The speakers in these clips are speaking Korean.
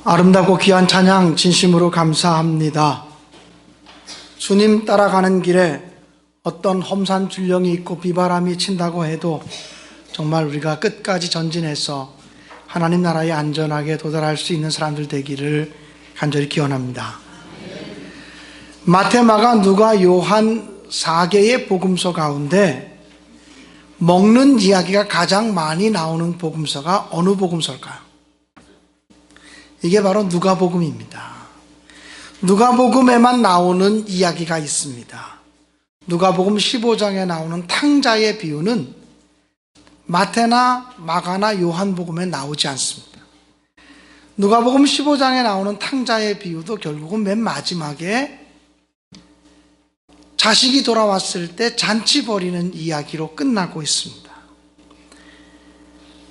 아름답고 귀한 찬양 진심으로 감사합니다. 주님 따라가는 길에 어떤 험산 줄령이 있고 비바람이 친다고 해도 정말 우리가 끝까지 전진해서 하나님 나라에 안전하게 도달할 수 있는 사람들 되기를 간절히 기원합니다. 마태, 마가, 누가, 요한 4개의 복음서 가운데 먹는 이야기가 가장 많이 나오는 복음서가 어느 복음서일까요? 이게 바로 누가복음입니다. 누가복음에만 나오는 이야기가 있습니다. 누가복음 15장에 나오는 탕자의 비유는 마태나 마가나 요한복음에 나오지 않습니다. 누가복음 15장에 나오는 탕자의 비유도 결국은 맨 마지막에 자식이 돌아왔을 때 잔치 벌이는 이야기로 끝나고 있습니다.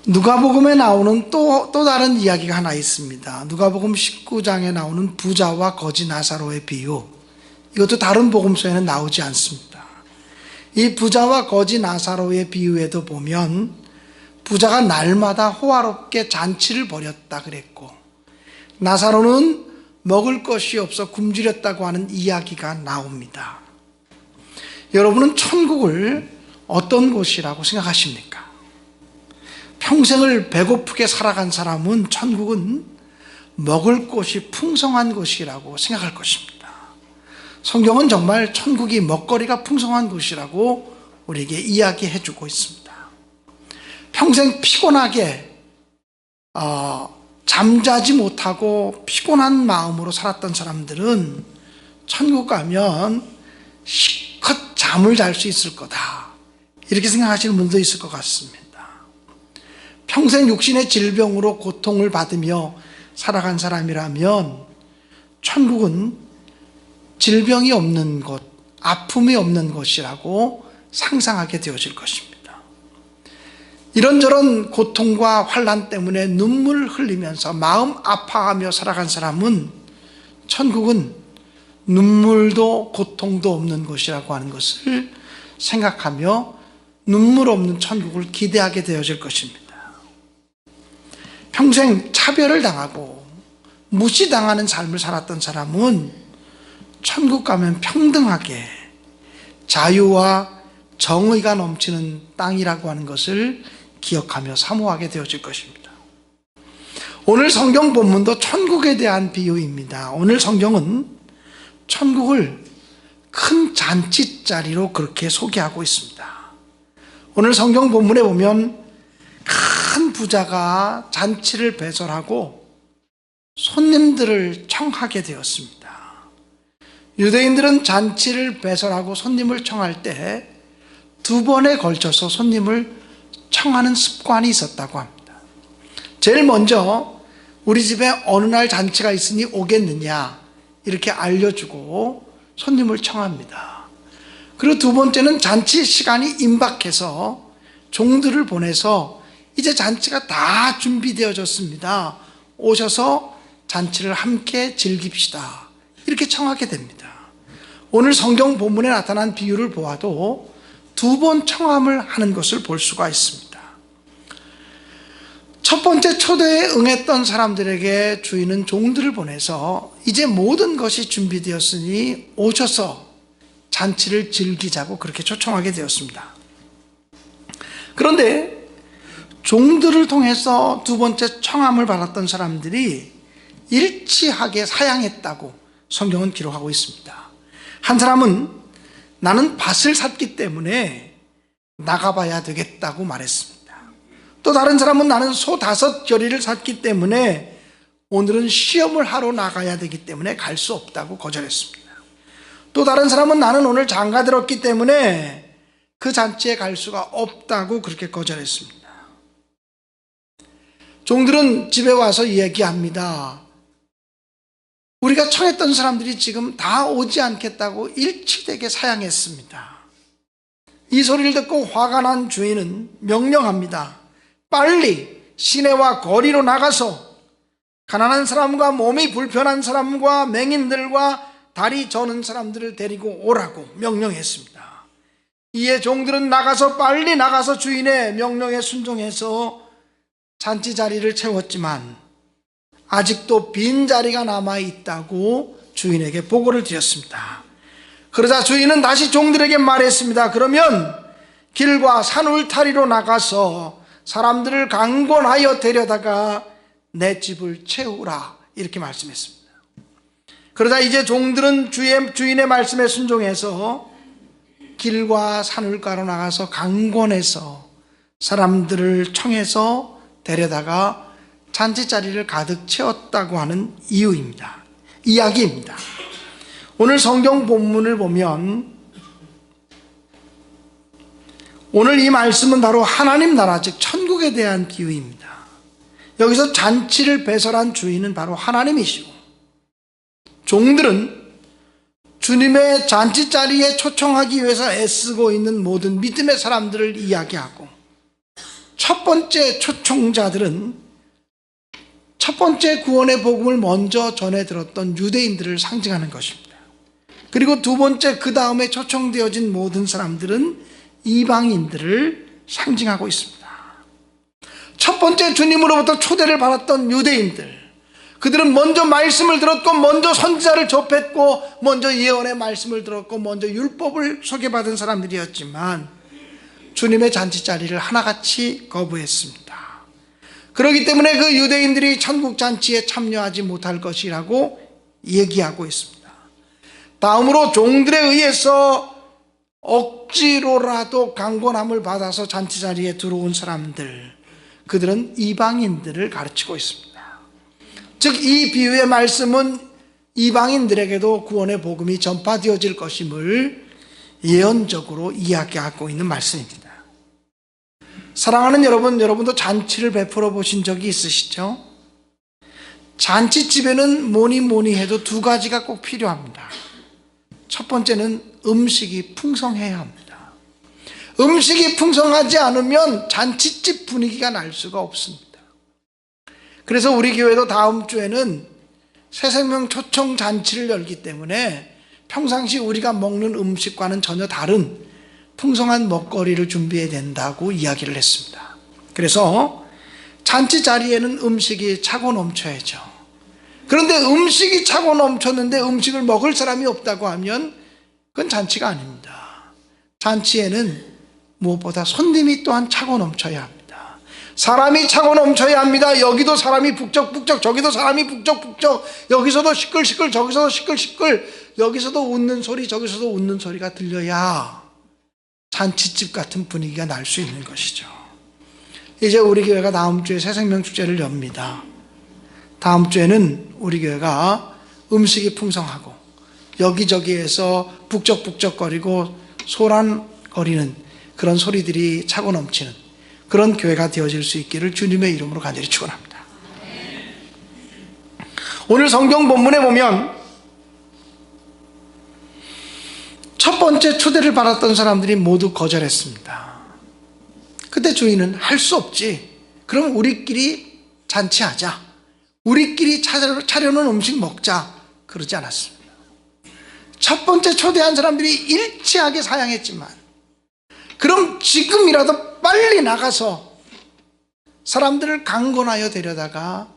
누가복음에 나오는 또 다른 이야기가 하나 있습니다. 누가복음 19장에 나오는 부자와 거지 나사로의 비유, 이것도 다른 복음서에는 나오지 않습니다. 이 부자와 거지 나사로의 비유에도 보면 부자가 날마다 호화롭게 잔치를 벌였다 그랬고, 나사로는 먹을 것이 없어 굶주렸다고 하는 이야기가 나옵니다. 여러분은 천국을 어떤 곳이라고 생각하십니까? 평생을 배고프게 살아간 사람은 천국은 먹을 곳이 풍성한 곳이라고 생각할 것입니다. 성경은 정말 천국이 먹거리가 풍성한 곳이라고 우리에게 이야기해 주고 있습니다. 평생 피곤하게 잠자지 못하고 피곤한 마음으로 살았던 사람들은 천국 가면 실컷 잠을 잘 수 있을 거다, 이렇게 생각하시는 분도 있을 것 같습니다. 평생 육신의 질병으로 고통을 받으며 살아간 사람이라면 천국은 질병이 없는 곳, 아픔이 없는 곳이라고 상상하게 되어질 것입니다. 이런저런 고통과 환난 때문에 눈물을 흘리면서 마음 아파하며 살아간 사람은 천국은 눈물도 고통도 없는 곳이라고 하는 것을 생각하며 눈물 없는 천국을 기대하게 되어질 것입니다. 평생 차별을 당하고 무시당하는 삶을 살았던 사람은 천국 가면 평등하게 자유와 정의가 넘치는 땅이라고 하는 것을 기억하며 사모하게 되어질 것입니다. 오늘 성경 본문도 천국에 대한 비유입니다. 오늘 성경은 천국을 큰 잔치자리로 그렇게 소개하고 있습니다. 오늘 성경 본문에 보면 큰 부자가 잔치를 배설하고 손님들을 청하게 되었습니다. 유대인들은 잔치를 배설하고 손님을 청할 때 2번에 걸쳐서 손님을 청하는 습관이 있었다고 합니다. 제일 먼저 우리 집에 어느 날 잔치가 있으니 오겠느냐 이렇게 알려주고 손님을 청합니다. 그리고 2번째는 잔치 시간이 임박해서 종들을 보내서 이제 잔치가 다 준비되어졌습니다, 오셔서 잔치를 함께 즐깁시다, 이렇게 청하게 됩니다. 오늘 성경 본문에 나타난 비유를 보아도 2번 청함을 하는 것을 볼 수가 있습니다. 첫 번째 초대에 응했던 사람들에게 주인은 종들을 보내서 이제 모든 것이 준비되었으니 오셔서 잔치를 즐기자고 그렇게 초청하게 되었습니다. 그런데 종들을 통해서 2번째 청함을 받았던 사람들이 일치하게 사양했다고 성경은 기록하고 있습니다. 한 사람은 나는 밭을 샀기 때문에 나가봐야 되겠다고 말했습니다. 또 다른 사람은 나는 소 5겨리를 샀기 때문에 오늘은 시험을 하러 나가야 되기 때문에 갈 수 없다고 거절했습니다. 또 다른 사람은 나는 오늘 장가 들었기 때문에 그 잔치에 갈 수가 없다고 그렇게 거절했습니다. 종들은 집에 와서 얘기합니다. 우리가 청했던 사람들이 지금 다 오지 않겠다고 일치되게 사양했습니다. 이 소리를 듣고 화가 난 주인은 명령합니다. 빨리 시내와 거리로 나가서 가난한 사람과 몸이 불편한 사람과 맹인들과 다리 저는 사람들을 데리고 오라고 명령했습니다. 이에 종들은 빨리 나가서 주인의 명령에 순종해서 잔치 자리를 채웠지만 아직도 빈자리가 남아있다고 주인에게 보고를 드렸습니다. 그러자 주인은 다시 종들에게 말했습니다. 그러면 길과 산 울타리로 나가서 사람들을 강권하여 데려다가 내 집을 채우라, 이렇게 말씀했습니다. 그러자 이제 종들은 주인의 말씀에 순종해서 길과 산울가로 나가서 강권해서 사람들을 청해서 데려다가 잔치자리를 가득 채웠다고 하는 이야기입니다. 오늘 성경 본문을 보면 오늘 이 말씀은 바로 하나님 나라, 즉 천국에 대한 비유입니다. 여기서 잔치를 배설한 주인은 바로 하나님이시고, 종들은 주님의 잔치자리에 초청하기 위해서 애쓰고 있는 모든 믿음의 사람들을 이야기하고, 첫 번째 초청자들은 첫 번째 구원의 복음을 먼저 전해 들었던 유대인들을 상징하는 것입니다. 그리고 두 번째, 그 다음에 초청되어진 모든 사람들은 이방인들을 상징하고 있습니다. 첫 번째 주님으로부터 초대를 받았던 유대인들, 그들은 먼저 말씀을 들었고 먼저 선지자를 접했고 먼저 예언의 말씀을 들었고 먼저 율법을 소개받은 사람들이었지만 주님의 잔치자리를 하나같이 거부했습니다. 그렇기 때문에 그 유대인들이 천국 잔치에 참여하지 못할 것이라고 얘기하고 있습니다. 다음으로 종들에 의해서 억지로라도 강권함을 받아서 잔치자리에 들어온 사람들, 그들은 이방인들을 가르치고 있습니다. 즉 이 비유의 말씀은 이방인들에게도 구원의 복음이 전파되어질 것임을 예언적으로 이야기하고 있는 말씀입니다. 사랑하는 여러분, 여러분도 잔치를 베풀어 보신 적이 있으시죠? 잔치집에는 뭐니 해도 두 가지가 꼭 필요합니다. 첫 번째는 음식이 풍성해야 합니다. 음식이 풍성하지 않으면 잔치집 분위기가 날 수가 없습니다. 그래서 우리 교회도 다음 주에는 새생명 초청 잔치를 열기 때문에 평상시 우리가 먹는 음식과는 전혀 다른 풍성한 먹거리를 준비해야 된다고 이야기를 했습니다. 그래서 잔치 자리에는 음식이 차고 넘쳐야죠. 그런데 음식이 차고 넘쳤는데 음식을 먹을 사람이 없다고 하면 그건 잔치가 아닙니다. 잔치에는 무엇보다 손님이 또한 차고 넘쳐야 합니다. 사람이 차고 넘쳐야 합니다. 여기도 사람이 북적북적, 저기도 사람이 북적북적, 여기서도 시끌시끌, 저기서도 시끌시끌, 여기서도 웃는 소리, 저기서도 웃는 소리가 들려야 잔치집 같은 분위기가 날 수 있는 것이죠. 이제 우리 교회가 다음 주에 새생명 축제를 엽니다. 다음 주에는 우리 교회가 음식이 풍성하고 여기저기에서 북적북적거리고 소란거리는 그런 소리들이 차고 넘치는 그런 교회가 되어질 수 있기를 주님의 이름으로 간절히 축원합니다. 오늘 성경 본문에 보면 첫 번째 초대를 받았던 사람들이 모두 거절했습니다. 그때 주인은 할 수 없지, 그럼 우리끼리 잔치하자, 우리끼리 차려놓은 음식 먹자, 그러지 않았습니다. 첫 번째 초대한 사람들이 일치하게 사양했지만, 그럼 지금이라도 빨리 나가서 사람들을 강권하여 데려다가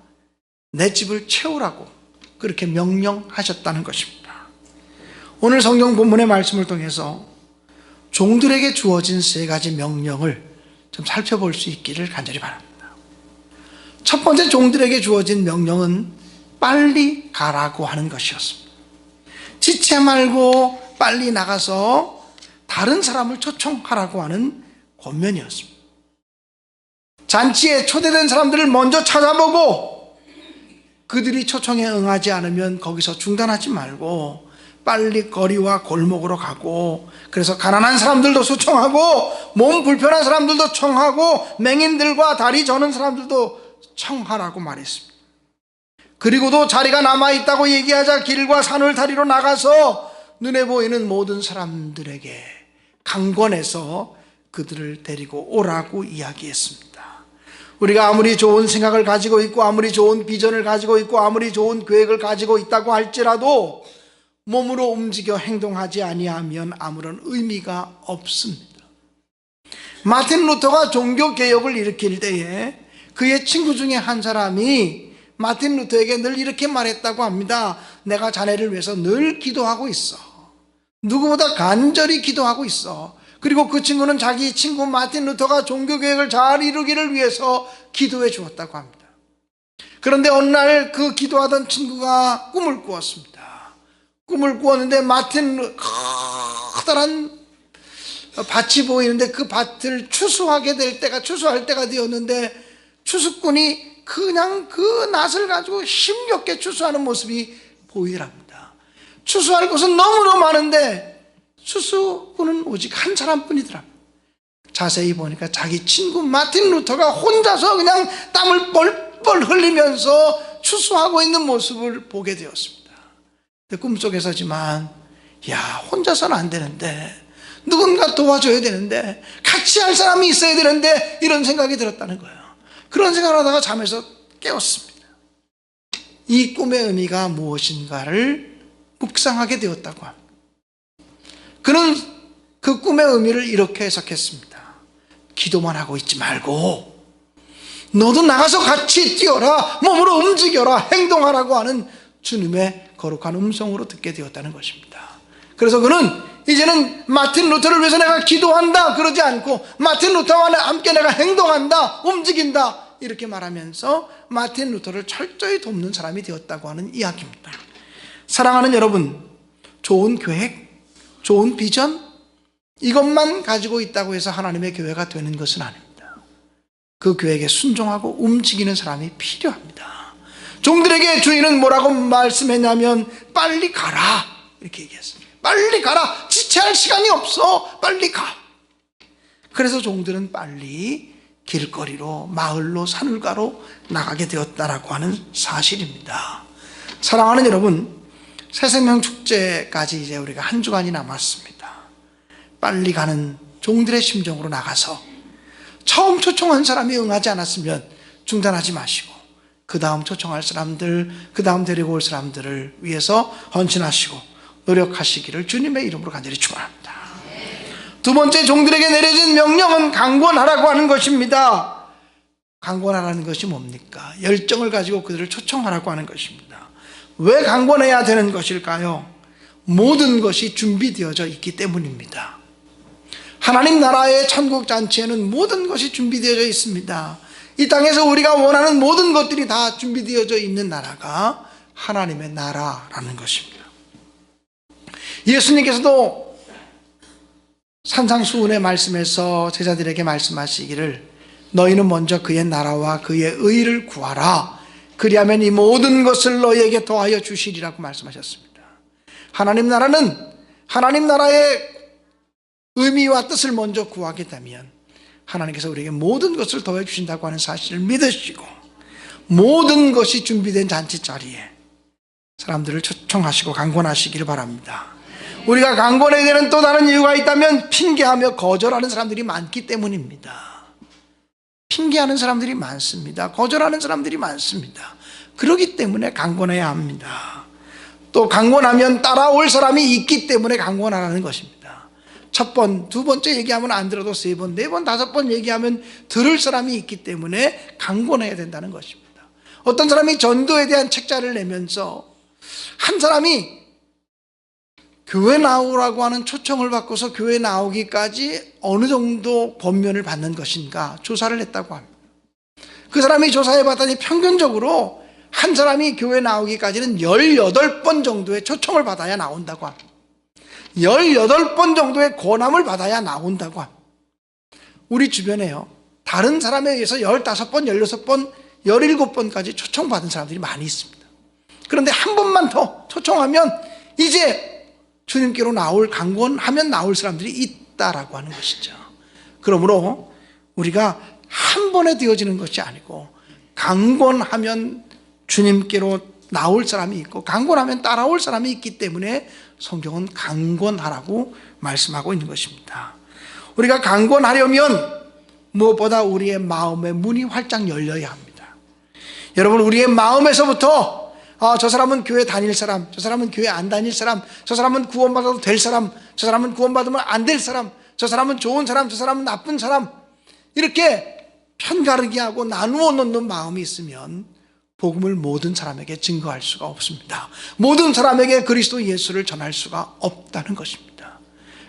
내 집을 채우라고 그렇게 명령하셨다는 것입니다. 오늘 성경 본문의 말씀을 통해서 종들에게 주어진 세 가지 명령을 좀 살펴볼 수 있기를 간절히 바랍니다. 첫 번째, 종들에게 주어진 명령은 빨리 가라고 하는 것이었습니다. 지체 말고 빨리 나가서 다른 사람을 초청하라고 하는 권면이었습니다. 잔치에 초대된 사람들을 먼저 찾아보고 그들이 초청에 응하지 않으면 거기서 중단하지 말고 빨리 거리와 골목으로 가고, 그래서 가난한 사람들도 초청하고 몸 불편한 사람들도 청하고 맹인들과 다리 저는 사람들도 청하라고 말했습니다. 그리고도 자리가 남아있다고 얘기하자 길과 산을 다리로 나가서 눈에 보이는 모든 사람들에게 강권해서 그들을 데리고 오라고 이야기했습니다. 우리가 아무리 좋은 생각을 가지고 있고 아무리 좋은 비전을 가지고 있고 아무리 좋은 계획을 가지고 있다고 할지라도 몸으로 움직여 행동하지 아니하면 아무런 의미가 없습니다. 마틴 루터가 종교개혁을 일으킬 때에 그의 친구 중에 한 사람이 마틴 루터에게 늘 이렇게 말했다고 합니다. 내가 자네를 위해서 늘 기도하고 있어. 누구보다 간절히 기도하고 있어. 그리고 그 친구는 자기 친구 마틴 루터가 종교개혁을 잘 이루기를 위해서 기도해 주었다고 합니다. 그런데 어느 날 그 기도하던 친구가 꿈을 꾸었습니다. 꿈을 꾸었는데 커다란 밭이 보이는데 그 밭을 추수할 때가 되었는데 추수꾼이 그냥 그 낫을 가지고 힘겹게 추수하는 모습이 보이랍니다. 추수할 것은 너무너무 많은데 추수꾼은 오직 한 사람뿐이더랍니다. 자세히 보니까 자기 친구 마틴 루터가 혼자서 그냥 땀을 뻘뻘 흘리면서 추수하고 있는 모습을 보게 되었습니다. 꿈속에서지만 혼자서는 안 되는데 누군가 도와줘야 되는데 같이 할 사람이 있어야 되는데 이런 생각이 들었다는 거예요. 그런 생각을 하다가 잠에서 깨웠습니다. 이 꿈의 의미가 무엇인가를 묵상하게 되었다고 합니다. 그는 그 꿈의 의미를 이렇게 해석했습니다. 기도만 하고 있지 말고 너도 나가서 같이 뛰어라, 몸으로 움직여라, 행동하라고 하는 주님의 거룩한 음성으로 듣게 되었다는 것입니다. 그래서 그는 이제는 마틴 루터를 위해서 내가 기도한다 그러지 않고 마틴 루터와 함께 내가 행동한다, 움직인다 이렇게 말하면서 마틴 루터를 철저히 돕는 사람이 되었다고 하는 이야기입니다. 사랑하는 여러분, 좋은 계획, 좋은 비전 이것만 가지고 있다고 해서 하나님의 교회가 되는 것은 아닙니다. 그 계획에 순종하고 움직이는 사람이 필요합니다. 종들에게 주인은 뭐라고 말씀했냐면 빨리 가라 이렇게 얘기했습니다. 빨리 가라, 지체할 시간이 없어, 빨리 가. 그래서 종들은 빨리 길거리로, 마을로, 산울가로 나가게 되었다라고 하는 사실입니다. 사랑하는 여러분, 새생명 축제까지 이제 우리가 한 주간이 남았습니다. 빨리 가는 종들의 심정으로 나가서 처음 초청한 사람이 응하지 않았으면 중단하지 마시고 그 다음 초청할 사람들, 그 다음 데리고 올 사람들을 위해서 헌신하시고 노력하시기를 주님의 이름으로 간절히 축원합니다. 두 번째, 종들에게 내려진 명령은 강권하라고 하는 것입니다. 강권하라는 것이 뭡니까? 열정을 가지고 그들을 초청하라고 하는 것입니다. 왜 강권해야 되는 것일까요? 모든 것이 준비되어져 있기 때문입니다. 하나님 나라의 천국 잔치에는 모든 것이 준비되어져 있습니다. 이 땅에서 우리가 원하는 모든 것들이 다 준비되어져 있는 나라가 하나님의 나라라는 것입니다. 예수님께서도 산상수훈의 말씀에서 제자들에게 말씀하시기를 너희는 먼저 그의 나라와 그의 의를 구하라, 그리하면 이 모든 것을 너희에게 더하여 주시리라고 말씀하셨습니다. 하나님 나라는 하나님 나라의 의미와 뜻을 먼저 구하게 되면 하나님께서 우리에게 모든 것을 더해 주신다고 하는 사실을 믿으시고 모든 것이 준비된 잔치 자리에 사람들을 초청하시고 강권하시기를 바랍니다. 우리가 강권해야 되는 또 다른 이유가 있다면 핑계하며 거절하는 사람들이 많기 때문입니다. 핑계하는 사람들이 많습니다. 거절하는 사람들이 많습니다. 그렇기 때문에 강권해야 합니다. 또 강권하면 따라올 사람이 있기 때문에 강권하라는 것입니다. 첫 번, 두 번째 얘기하면 안 들어도 세 번, 네 번, 다섯 번 얘기하면 들을 사람이 있기 때문에 강권해야 된다는 것입니다. 어떤 사람이 전도에 대한 책자를 내면서 한 사람이 교회 나오라고 하는 초청을 받고서 교회 나오기까지 어느 정도 권면을 받는 것인가 조사를 했다고 합니다. 그 사람이 조사해 봤더니 평균적으로 한 사람이 교회 나오기까지는 18번 정도의 초청을 받아야 나온다고 합니다. 18번 정도의 권함을 받아야 나온다고 합니다. 우리 주변에요, 다른 사람에 의해서 15번, 16번, 17번까지 초청받은 사람들이 많이 있습니다. 그런데 한 번만 더 초청하면 이제 주님께로 나올, 강권하면 나올 사람들이 있다라고 하는 것이죠. 그러므로 우리가 한 번에 되어지는 것이 아니고 강권하면 주님께로 나올 사람이 있고 강권하면 따라올 사람이 있기 때문에 성경은 강권하라고 말씀하고 있는 것입니다. 우리가 강권하려면 무엇보다 우리의 마음의 문이 활짝 열려야 합니다. 여러분, 우리의 마음에서부터 저 사람은 교회 다닐 사람, 저 사람은 교회 안 다닐 사람, 저 사람은 구원받아도 될 사람, 저 사람은 구원받으면 안 될 사람, 저 사람은 좋은 사람, 저 사람은 나쁜 사람, 이렇게 편가르기 하고 나누어 놓는 마음이 있으면 복음을 모든 사람에게 증거할 수가 없습니다. 모든 사람에게 그리스도 예수를 전할 수가 없다는 것입니다.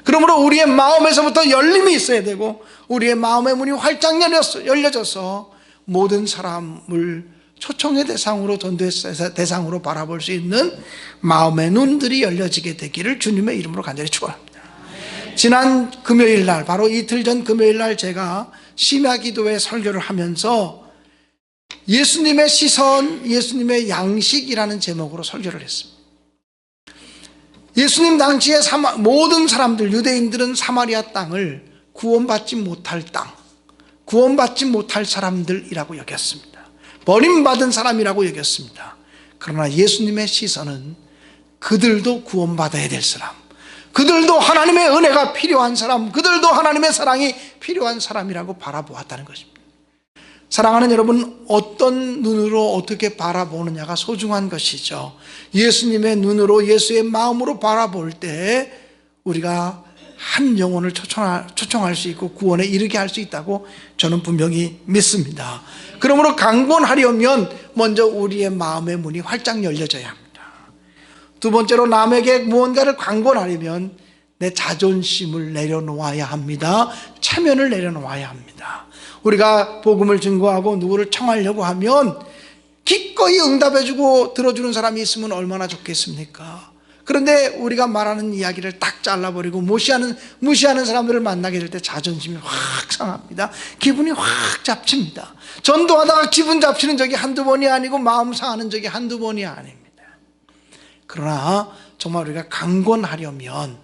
그러므로 우리의 마음에서부터 열림이 있어야 되고 우리의 마음의 문이 활짝 열려져서 모든 사람을 초청의 대상으로, 전도의 대상으로 바라볼 수 있는 마음의 눈들이 열려지게 되기를 주님의 이름으로 간절히 축원합니다. 지난 금요일 날, 바로 이틀 전 금요일 날 제가 심야기도회 설교를 하면서 예수님의 시선, 예수님의 양식이라는 제목으로 설교를 했습니다. 예수님 당시에 모든 사람들, 유대인들은 사마리아 땅을 구원받지 못할 땅, 구원받지 못할 사람들이라고 여겼습니다. 버림받은 사람이라고 여겼습니다. 그러나 예수님의 시선은 그들도 구원받아야 될 사람, 그들도 하나님의 은혜가 필요한 사람, 그들도 하나님의 사랑이 필요한 사람이라고 바라보았다는 것입니다. 사랑하는 여러분, 어떤 눈으로 어떻게 바라보느냐가 소중한 것이죠. 예수님의 눈으로, 예수의 마음으로 바라볼 때 우리가 한 영혼을 초청할 수 있고 구원에 이르게 할 수 있다고 저는 분명히 믿습니다. 그러므로 강권하려면 먼저 우리의 마음의 문이 활짝 열려져야 합니다. 두 번째로, 남에게 무언가를 강권하려면 내 자존심을 내려놓아야 합니다. 체면을 내려놓아야 합니다. 우리가 복음을 증거하고 누구를 청하려고 하면 기꺼이 응답해주고 들어주는 사람이 있으면 얼마나 좋겠습니까? 그런데 우리가 말하는 이야기를 딱 잘라버리고 무시하는 사람들을 만나게 될 때 자존심이 확 상합니다. 기분이 확 잡칩니다. 전도하다가 기분 잡치는 적이 한두 번이 아니고 마음 상하는 적이 한두 번이 아닙니다. 그러나 정말 우리가 강권하려면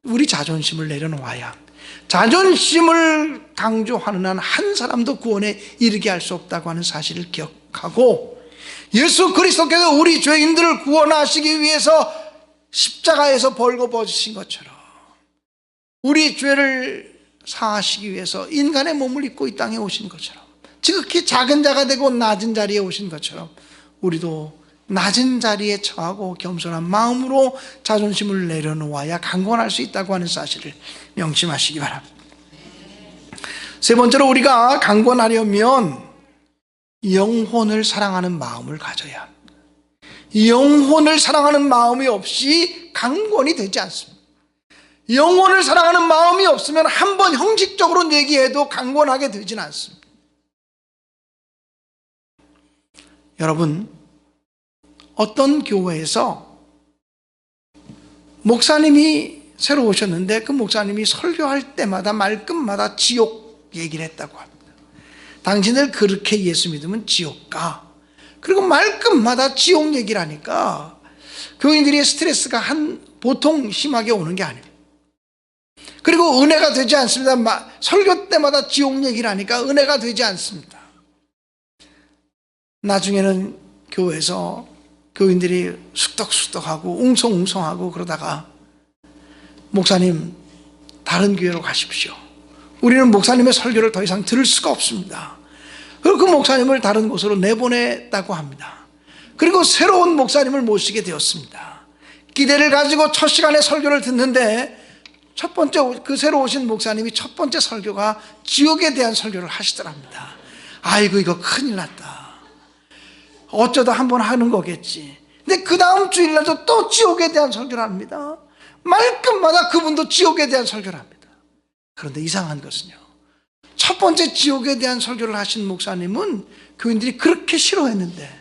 우리 자존심을 내려놓아야 합니다. 자존심을 강조하는 한 한 사람도 구원에 이르게 할 수 없다고 하는 사실을 기억하고, 예수 그리스도께서 우리 죄인들을 구원하시기 위해서 십자가에서 벌거벗으신 것처럼 우리 죄를 사하시기 위해서 인간의 몸을 입고 이 땅에 오신 것처럼, 지극히 작은 자가 되고 낮은 자리에 오신 것처럼 우리도 낮은 자리에 처하고 겸손한 마음으로 자존심을 내려놓아야 강권할 수 있다고 하는 사실을 명심하시기 바랍니다. 세 번째로, 우리가 강권하려면 영혼을 사랑하는 마음을 가져야 합니다. 영혼을 사랑하는 마음이 없이 강권이 되지 않습니다. 영혼을 사랑하는 마음이 없으면 한번 형식적으로 얘기해도 강권하게 되지는 않습니다. 여러분, 어떤 교회에서 목사님이 새로 오셨는데 그 목사님이 설교할 때마다 말끝마다 지옥 얘기를 했다고 합니다. 당신들 그렇게 예수 믿으면 지옥 가. 그리고 말끝마다 지옥 얘기를 하니까 교인들의 스트레스가 보통 심하게 오는 게 아닙니다. 그리고 은혜가 되지 않습니다. 설교 때마다 지옥 얘기를 하니까 은혜가 되지 않습니다. 나중에는 교회에서 교인들이 숙덕숙덕하고 웅성웅성하고 그러다가, 목사님 다른 교회로 가십시오. 우리는 목사님의 설교를 더 이상 들을 수가 없습니다. 그리고 그 목사님을 다른 곳으로 내보냈다고 합니다. 그리고 새로운 목사님을 모시게 되었습니다. 기대를 가지고 첫 시간에 설교를 듣는데 첫 번째, 그 새로 오신 목사님이 첫 번째 설교가 지옥에 대한 설교를 하시더랍니다. 아이고, 이거 큰일 났다. 어쩌다 한번 하는 거겠지. 근데 그 다음 주일날도 또 지옥에 대한 설교를 합니다. 말끝마다 그분도 지옥에 대한 설교를 합니다. 그런데 이상한 것은요, 첫 번째 지옥에 대한 설교를 하신 목사님은 교인들이 그렇게 싫어했는데,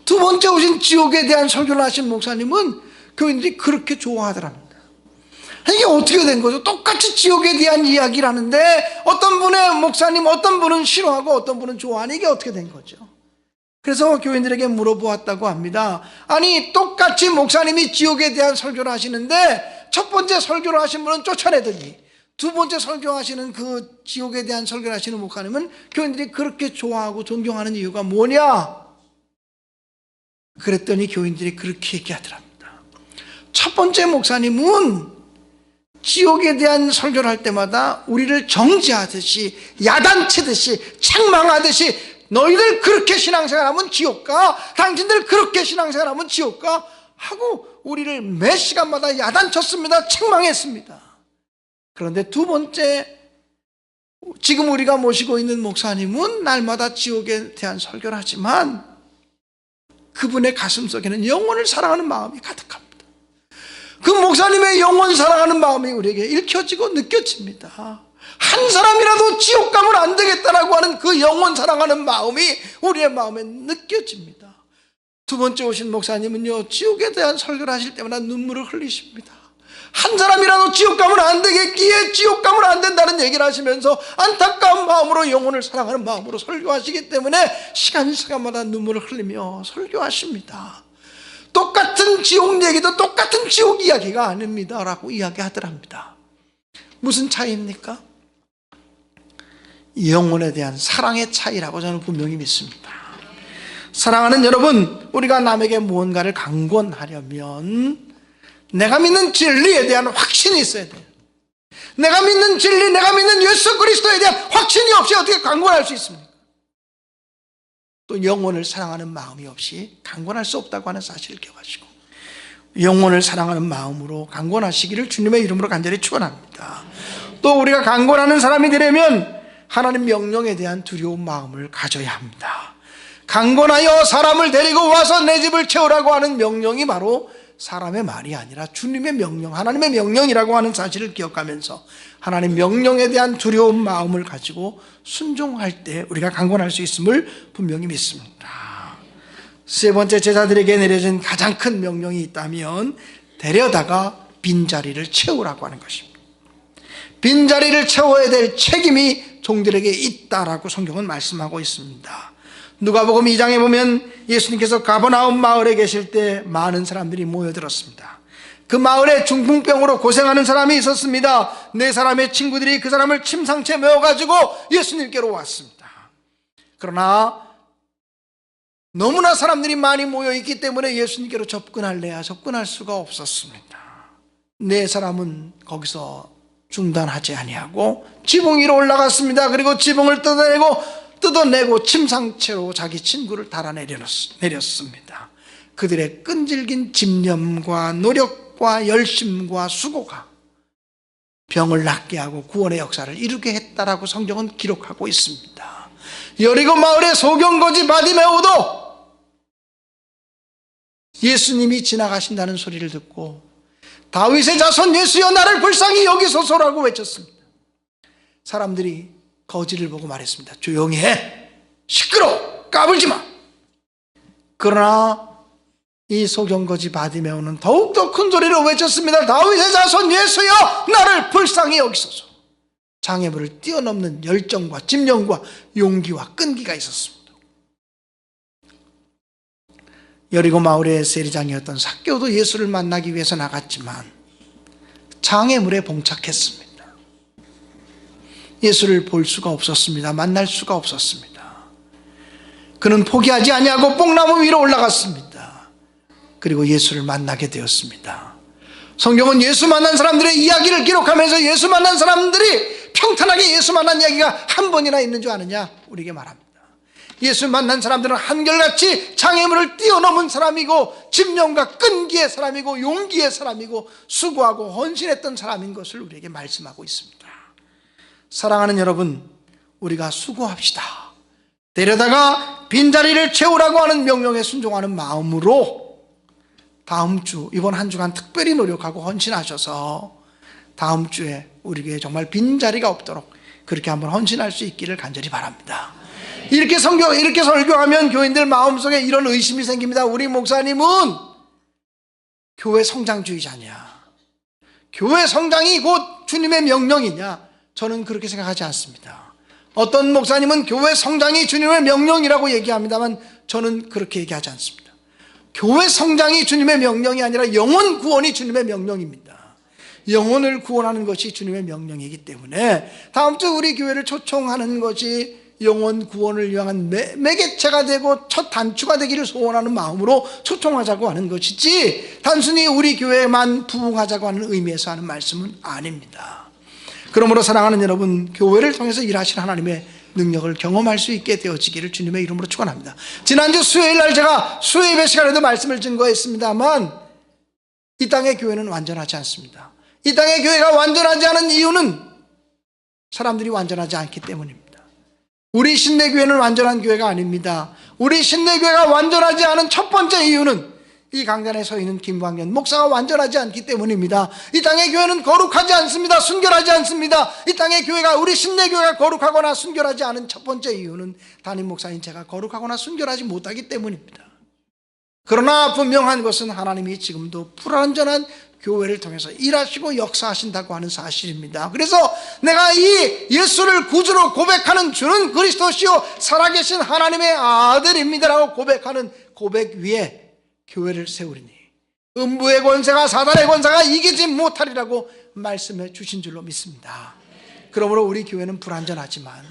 두 번째 오신 지옥에 대한 설교를 하신 목사님은 교인들이 그렇게 좋아하더랍니다. 이게 어떻게 된 거죠? 똑같이 지옥에 대한 이야기를 하는데 어떤 분의 목사님, 어떤 분은 싫어하고 어떤 분은 좋아하는, 이게 어떻게 된 거죠? 그래서 교인들에게 물어보았다고 합니다. 아니, 똑같이 목사님이 지옥에 대한 설교를 하시는데 첫 번째 설교를 하신 분은 쫓아내더니 두 번째 설교하시는 그 지옥에 대한 설교를 하시는 목사님은 교인들이 그렇게 좋아하고 존경하는 이유가 뭐냐? 그랬더니 교인들이 그렇게 얘기하더랍니다. 첫 번째 목사님은 지옥에 대한 설교를 할 때마다 우리를 정죄하듯이, 야단치듯이, 책망하듯이, 너희들 그렇게 신앙생활하면 지옥 가, 당신들 그렇게 신앙생활하면 지옥 가 하고 우리를 매 시간마다 야단쳤습니다. 책망했습니다. 그런데 두 번째, 지금 우리가 모시고 있는 목사님은 날마다 지옥에 대한 설교를 하지만 그분의 가슴속에는 영혼을 사랑하는 마음이 가득합니다. 그 목사님의 영혼 사랑하는 마음이 우리에게 읽혀지고 느껴집니다. 한 사람이라도 지옥 가면 안 되겠다라고 하는 그 영혼 사랑하는 마음이 우리의 마음에 느껴집니다. 두 번째 오신 목사님은요, 지옥에 대한 설교를 하실 때마다 눈물을 흘리십니다. 한 사람이라도 지옥 가면 안 되겠기에 지옥 가면 안 된다는 얘기를 하시면서 안타까운 마음으로 영혼을 사랑하는 마음으로 설교하시기 때문에 시간마다 눈물을 흘리며 설교하십니다. 똑같은 지옥 얘기도 똑같은 지옥 이야기가 아닙니다 라고 이야기하더랍니다. 무슨 차이입니까? 영혼에 대한 사랑의 차이라고 저는 분명히 믿습니다. 사랑하는 여러분, 우리가 남에게 무언가를 강권하려면 내가 믿는 진리에 대한 확신이 있어야 돼요. 내가 믿는 진리, 내가 믿는 예수 그리스도에 대한 확신이 없이 어떻게 강권할 수 있습니까? 또 영혼을 사랑하는 마음이 없이 강권할 수 없다고 하는 사실을 기억하시고, 영혼을 사랑하는 마음으로 강권하시기를 주님의 이름으로 간절히 축원합니다. 또 우리가 강권하는 사람이 되려면 하나님 명령에 대한 두려운 마음을 가져야 합니다. 강권하여 사람을 데리고 와서 내 집을 채우라고 하는 명령이 바로 사람의 말이 아니라 주님의 명령, 하나님의 명령이라고 하는 사실을 기억하면서 하나님 명령에 대한 두려운 마음을 가지고 순종할 때 우리가 강권할 수 있음을 분명히 믿습니다. 세 번째, 제자들에게 내려진 가장 큰 명령이 있다면 데려다가 빈자리를 채우라고 하는 것입니다. 빈자리를 채워야 될 책임이 종들에게 있다라고 성경은 말씀하고 있습니다. 누가복음 2장에 보면 예수님께서 가버나움 마을에 계실 때 많은 사람들이 모여들었습니다. 그 마을에 중풍병으로 고생하는 사람이 있었습니다. 네 사람의 친구들이 그 사람을 침상채 메어가지고 예수님께로 왔습니다. 그러나 너무나 사람들이 많이 모여있기 때문에 예수님께로 접근할래야 접근할 수가 없었습니다. 네 사람은 거기서 중단하지 아니하고 지붕 위로 올라갔습니다. 그리고 지붕을 뜯어내고 침상채로 자기 친구를 달아내렸습니다. 그들의 끈질긴 집념과 노력과 열심과 수고가 병을 낫게 하고 구원의 역사를 이루게 했다라고 성경은 기록하고 있습니다. 여리고 마을의 소경거지 바디메오도 예수님이 지나가신다는 소리를 듣고 다윗의 자손 예수여 나를 불쌍히 여기소서라고 외쳤습니다. 사람들이 거지를 보고 말했습니다. 조용히 해, 시끄러워, 까불지 마. 그러나 이 소경거지 바디메오는 더욱더 큰 소리로 외쳤습니다. 다윗의 자손 예수여 나를 불쌍히 여기소서. 장애물을 뛰어넘는 열정과 집념과 용기와 끈기가 있었습니다. 여리고 마을의 세리장이었던 삭개오도 예수를 만나기 위해서 나갔지만 장애물에 봉착했습니다. 예수를 볼 수가 없었습니다. 만날 수가 없었습니다. 그는 포기하지 아니하고 뽕나무 위로 올라갔습니다. 그리고 예수를 만나게 되었습니다. 성경은 예수 만난 사람들의 이야기를 기록하면서 예수 만난 사람들이 평탄하게 예수 만난 이야기가 한 번이나 있는 줄 아느냐 우리에게 말합니다. 예수 만난 사람들은 한결같이 장애물을 뛰어넘은 사람이고 집념과 끈기의 사람이고 용기의 사람이고 수고하고 헌신했던 사람인 것을 우리에게 말씀하고 있습니다. 사랑하는 여러분, 우리가 수고합시다. 데려다가 빈자리를 채우라고 하는 명령에 순종하는 마음으로 다음 주, 이번 한 주간 특별히 노력하고 헌신하셔서 다음 주에 우리에게 정말 빈자리가 없도록 그렇게 한번 헌신할 수 있기를 간절히 바랍니다. 이렇게 설교하면 교인들 마음속에 이런 의심이 생깁니다. 우리 목사님은 교회 성장주의자냐? 교회 성장이 곧 주님의 명령이냐? 저는 그렇게 생각하지 않습니다. 어떤 목사님은 교회 성장이 주님의 명령이라고 얘기합니다만 저는 그렇게 얘기하지 않습니다. 교회 성장이 주님의 명령이 아니라 영혼 구원이 주님의 명령입니다. 영혼을 구원하는 것이 주님의 명령이기 때문에 다음 주 우리 교회를 초청하는 것이 영혼 구원을 위한 매개체가 되고 첫 단추가 되기를 소원하는 마음으로 초청하자고 하는 것이지 단순히 우리 교회만 부흥하자고 하는 의미에서 하는 말씀은 아닙니다. 그러므로 사랑하는 여러분, 교회를 통해서 일하실 하나님의 능력을 경험할 수 있게 되어지기를 주님의 이름으로 축원합니다. 지난주 수요일 날 제가 수요 예배 시간에도 말씀을 증거했습니다만 이 땅의 교회는 완전하지 않습니다. 이 땅의 교회가 완전하지 않은 이유는 사람들이 완전하지 않기 때문입니다. 우리 신내교회는 완전한 교회가 아닙니다. 우리 신내교회가 완전하지 않은 첫 번째 이유는 이 강단에 서 있는 김광현 목사가 완전하지 않기 때문입니다. 이 땅의 교회는 거룩하지 않습니다. 순결하지 않습니다. 이 땅의 교회가, 우리 신내교회가 거룩하거나 순결하지 않은 첫 번째 이유는 담임 목사인 제가 거룩하거나 순결하지 못하기 때문입니다. 그러나 분명한 것은 하나님이 지금도 불완전한 교회를 통해서 일하시고 역사하신다고 하는 사실입니다. 그래서 내가 이 예수를 구주로 고백하는 주는 그리스도시요 살아계신 하나님의 아들입니다라고 고백하는 고백 위에 교회를 세우리니 음부의 권세가, 사단의 권세가 이기지 못하리라고 말씀해 주신 줄로 믿습니다. 그러므로 우리 교회는 불완전하지만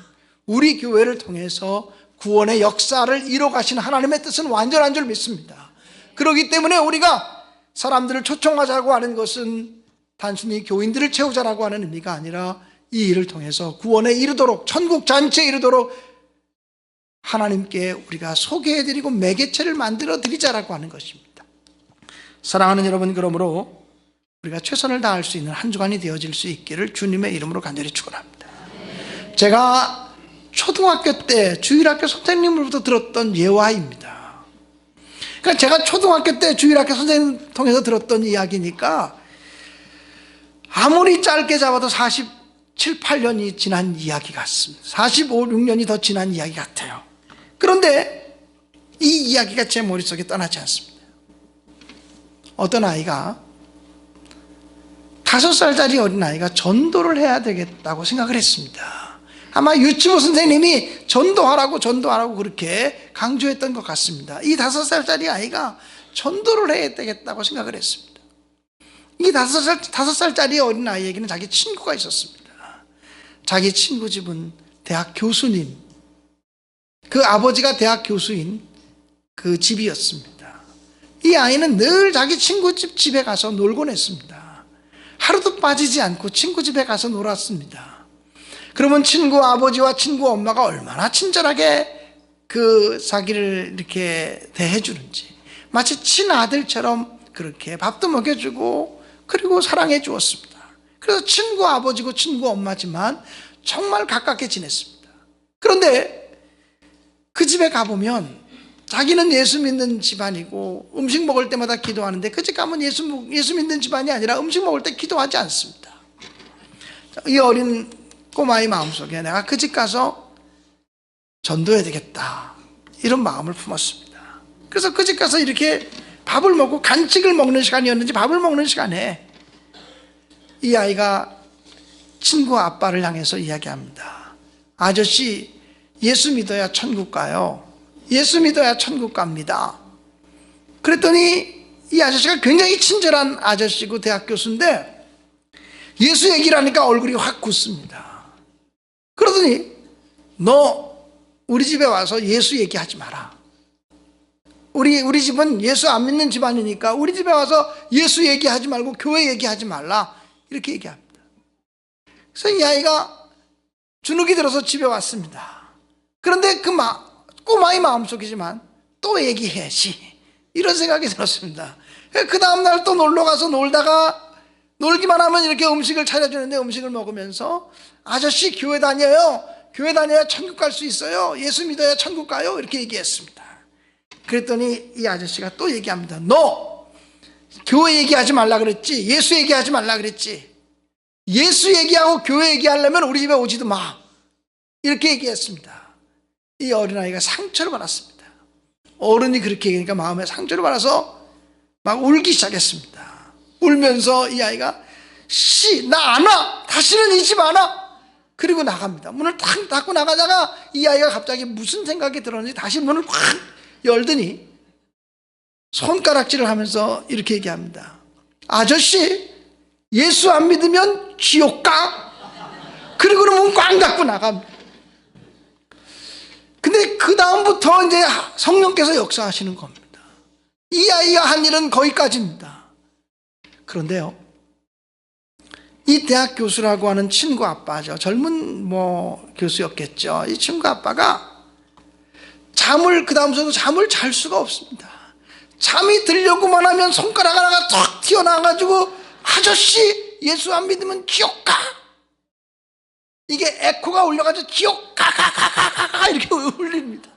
우리 교회를 통해서 구원의 역사를 이뤄가신 하나님의 뜻은 완전한 줄 믿습니다. 그렇기 때문에 우리가 사람들을 초청하자고 하는 것은 단순히 교인들을 채우자라고 하는 의미가 아니라 이 일을 통해서 구원에 이르도록, 천국 잔치에 이르도록 하나님께 우리가 소개해드리고 매개체를 만들어드리자라고 하는 것입니다. 사랑하는 여러분, 그러므로 우리가 최선을 다할 수 있는 한 주간이 되어질 수 있기를 주님의 이름으로 간절히 축원합니다. 제가 초등학교 때 주일학교 선생님으로부터 들었던 예화입니다. 그러니까 제가 초등학교 때 주일학교 선생님 통해서 들었던 이야기니까 아무리 짧게 잡아도 47, 8년이 지난 이야기 같습니다. 45, 6년이 더 지난 이야기 같아요. 그런데 이 이야기가 제 머릿속에 떠나지 않습니다. 어떤 아이가 5살짜리 어린아이가 전도를 해야 되겠다고 생각을 했습니다. 아마 유치부 선생님이 전도하라고 그렇게 강조했던 것 같습니다. 이 5살짜리 아이가 전도를 해야 되겠다고 생각을 했습니다. 이 5살짜리 어린아이에게는 자기 친구가 있었습니다. 자기 친구 집은 대학 교수님, 그 아버지가 대학 교수인 그 집이었습니다. 이 아이는 늘 자기 친구 집에 가서 놀곤 했습니다. 하루도 빠지지 않고 친구 집에 가서 놀았습니다. 그러면 친구 아버지와 친구 엄마가 얼마나 친절하게 그 자기를 이렇게 대해주는지, 마치 친아들처럼 그렇게 밥도 먹여주고 그리고 사랑해 주었습니다. 그래서 친구 아버지고 친구 엄마지만 정말 가깝게 지냈습니다. 그런데 그 집에 가보면 자기는 예수 믿는 집안이고 음식 먹을 때마다 기도하는데 그 집 가면 예수 믿는 집안이 아니라 음식 먹을 때 기도하지 않습니다. 이 어린 꼬마의 마음속에 내가 그 집 가서 전도해야 되겠다, 이런 마음을 품었습니다. 그래서 그 집 가서 이렇게 밥을 먹고 간식을 먹는 시간이었는지 밥을 먹는 시간에 이 아이가 친구 아빠를 향해서 이야기합니다. 아저씨, 예수 믿어야 천국 가요. 예수 믿어야 천국 갑니다. 그랬더니 이 아저씨가 굉장히 친절한 아저씨고 대학 교수인데 예수 얘기를 하니까 얼굴이 확 굳습니다. 그러더니 너 우리 집에 와서 예수 얘기하지 마라. 우리 집은 예수 안 믿는 집안이니까 우리 집에 와서 예수 얘기하지 말고 교회 얘기하지 말라, 이렇게 얘기합니다. 그래서 이 아이가 주눅이 들어서 집에 왔습니다. 그런데 그 꼬마의 마음속이지만 또 얘기해야지, 이런 생각이 들었습니다. 그 다음날 또 놀러가서 놀다가 놀기만 하면 이렇게 음식을 차려주는데 음식을 먹으면서 아저씨 교회 다녀요. 교회 다녀야 천국 갈 수 있어요. 예수 믿어야 천국 가요. 이렇게 얘기했습니다. 그랬더니 이 아저씨가 또 얘기합니다. 너 교회 얘기하지 말라 그랬지, 예수 얘기하지 말라 그랬지. 예수 얘기하고 교회 얘기하려면 우리 집에 오지도 마, 이렇게 얘기했습니다. 이 어린아이가 상처를 받았습니다. 어른이 그렇게 얘기하니까 마음에 상처를 받아서 막 울기 시작했습니다. 울면서 이 아이가 나 안 와, 다시는 이 집 안 와, 그리고 나갑니다. 문을 탁 닫고 나가다가 이 아이가 갑자기 무슨 생각이 들었는지 다시 문을 확 열더니 손가락질을 하면서 이렇게 얘기합니다. 아저씨, 예수 안 믿으면 지옥 가? 그리고는 문 꽝 닫고 나갑니다. 근데 그 다음부터 이제 성령께서 역사하시는 겁니다. 이 아이가 한 일은 거기까지입니다. 그런데요, 이 대학 교수라고 하는 친구 아빠죠. 젊은 교수였겠죠. 이 친구 아빠가 그 다음부터도 잠을 잘 수가 없습니다. 잠이 들려고만 하면 손가락 하나가 탁 튀어나와가지고 아저씨, 예수 안 믿으면 지옥 가, 이게 에코가 울려가지고 지옥 가 이렇게 울립니다.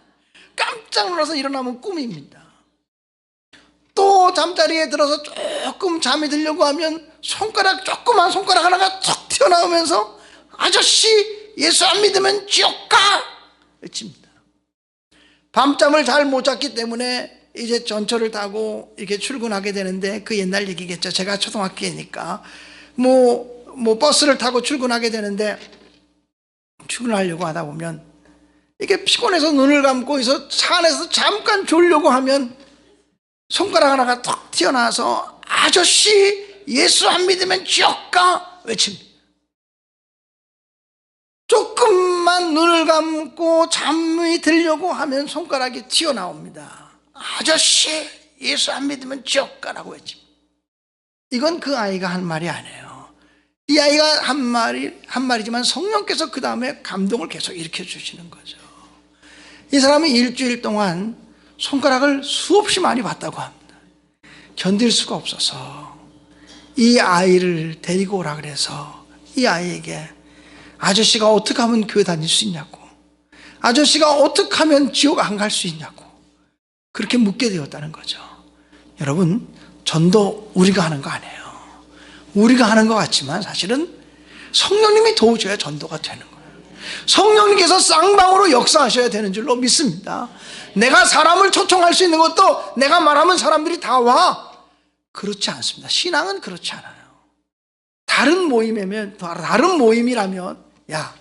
깜짝 놀라서 일어나면 꿈입니다. 또 잠자리에 들어서 조금 잠이 들려고 하면 조그만 손가락 하나가 툭 튀어나오면서 아저씨 예수 안 믿으면 지옥 가! 외칩니다. 밤잠을 잘 못 잤기 때문에 이제 전철을 타고 이렇게 출근하게 되는데, 그 옛날 얘기겠죠. 제가 초등학교니까 버스를 타고 출근하게 되는데, 출근하려고 하다 보면 이게 피곤해서 눈을 감고 있어 차 안에서 잠깐 졸려고 하면 손가락 하나가 툭 튀어나와서 아저씨 예수 안 믿으면 지옥 가! 외칩니다. 조금만 눈을 감고 잠이 들려고 하면 손가락이 튀어나옵니다. 아저씨 예수 안 믿으면 지옥 가라고 외칩니다. 이건 그 아이가 한 말이 아니에요. 이 아이가 한 말이지만 성령께서 그 다음에 감동을 계속 일으켜 주시는 거죠. 이 사람이 일주일 동안 손가락을 수없이 많이 봤다고 합니다. 견딜 수가 없어서 이 아이를 데리고 오라 그래서 이 아이에게 아저씨가 어떻게 하면 교회 다닐 수 있냐고, 아저씨가 어떻게 하면 지옥 안 갈 수 있냐고 그렇게 묻게 되었다는 거죠. 여러분, 전도 우리가 하는 거 아니에요. 우리가 하는 것 같지만 사실은 성령님이 도우셔야 전도가 되는 거예요. 성령님께서 쌍방으로 역사하셔야 되는 줄로 믿습니다. 내가 사람을 초청할 수 있는 것도 내가 말하면 사람들이 다 와, 그렇지 않습니다. 신앙은 그렇지 않아요. 다른 모임이라면 야,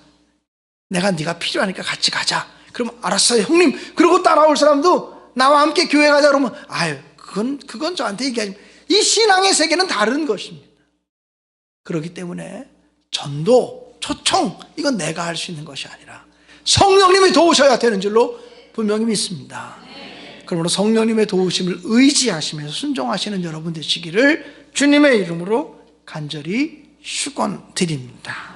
네가 필요하니까 같이 가자. 그럼 알았어요 형님. 그러고 따라올 사람도 나와 함께 교회 가자 그러면 그건 저한테 얘기하지. 이 신앙의 세계는 다른 것입니다. 그렇기 때문에 전도, 초청, 이건 내가 할 수 있는 것이 아니라 성령님이 도우셔야 되는 줄로 분명히 믿습니다. 그러므로 성령님의 도우심을 의지하시면서 순종하시는 여러분 되시기를 주님의 이름으로 간절히 축원드립니다.